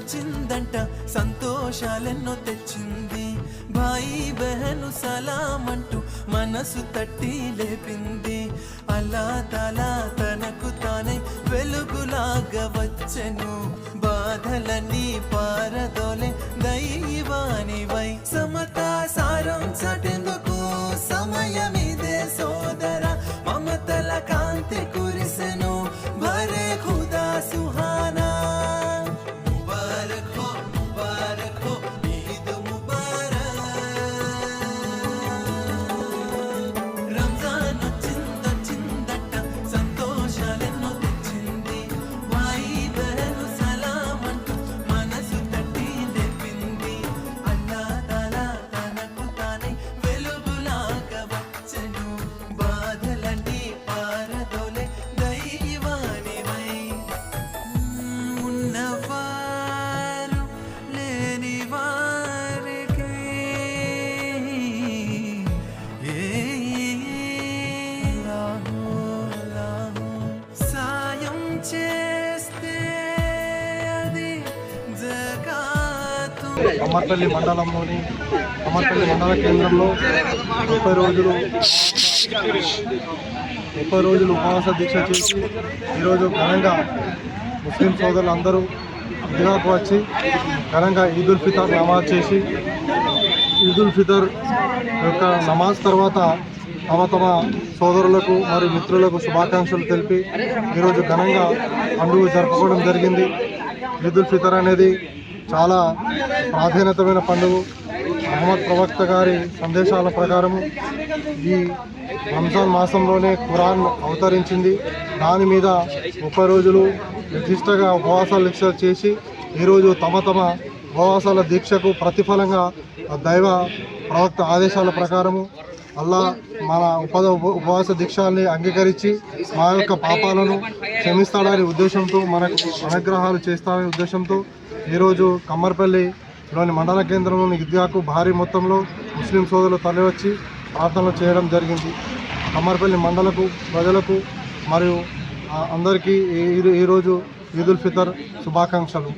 వచ్చిందంట సంతోషాలెన్నో తెచ్చింది. భాయి బెహను సలామంటూ మనసు తట్టి లేపింది. అల్లా తాలా తనకు తానే వెలుగులాగా వచ్చెను. బాధలన్నీ పారదోలే దైవానివై. సమతా సారం చాటెందుకు సమయమిదే సోదర. మమతల కాంతి కురిసెను భరే ఖుదా సుహానా. ముబారక్ హో ముబారక్ హో ఈద్ ముబారక్. రంజాన్ వచ్చిందట సంతోషాలెన్నో తెచ్చింది. భాయి బెహను సలామంటూ మనసు తట్టి లేపింది. అల్లా తాలా తనకు తానే వెలుగులాగా వచ్చెను. బాధలన్నీ పారదోలే దైవానివై. ఉన్నవారు లేని వారికి సాయం చేస్తే అది జకాతు. కమ్మర్పల్లి మండలంలోని కమ్మర్పల్లి మండల కేంద్రంలో 30 రోజులు ఉపవాస దీక్ష చేసి ఈరోజు ఘనంగా ముస్లిం సోదరులు అందరూ ఈద్గాకు వచ్చి ఘనంగా ఈదుల్ ఫితర్ నమాజ్ చేసి ఈదుల్ ఫితర్ యొక్క నమాజ్ తర్వాత తమ సోదరులకు మరియు మిత్రులకు శుభాకాంక్షలు తెలిపి ఈరోజు ఘనంగా పండుగ జరుపుకోవడం జరిగింది. ఈదుల్ ఫితర్ అనేది చాలా ప్రాధాన్యతమైన పండుగ. మహమ్మద్ ప్రవక్త గారి సందేశాల ప్రకారము ఈ రంజాన్ మాసంలోనే ఖురాన్ అవతరించింది. దాని మీద 30 రోజులు నిర్దిష్టంగా ఉపవాసాలు దీక్ష చేసి ఈరోజు తమ ఉపవాసాల దీక్షకు ప్రతిఫలంగా దైవ ప్రవక్త ఆదేశాల ప్రకారము అల్లా మన ఉపవాస దీక్షల్ని అంగీకరించి మా యొక్క పాపాలను క్షమిస్తాడనే ఉద్దేశంతో మనకు అనుగ్రహాలు చేస్తాడనే ఉద్దేశంతో ఈరోజు కమ్మర్పల్లిలోని మండల కేంద్రంలోని ఈద్గాకు భారీ మొత్తంలో ముస్లిం సోదరులు తరలివచ్చి ప్రార్థనలు చేయడం జరిగింది. కమ్మర్పల్లి మండలకు ప్రజలకు మరియు అందరికీ ఈరోజు ఈదుల్ ఫితర్ శుభాకాంక్షలు.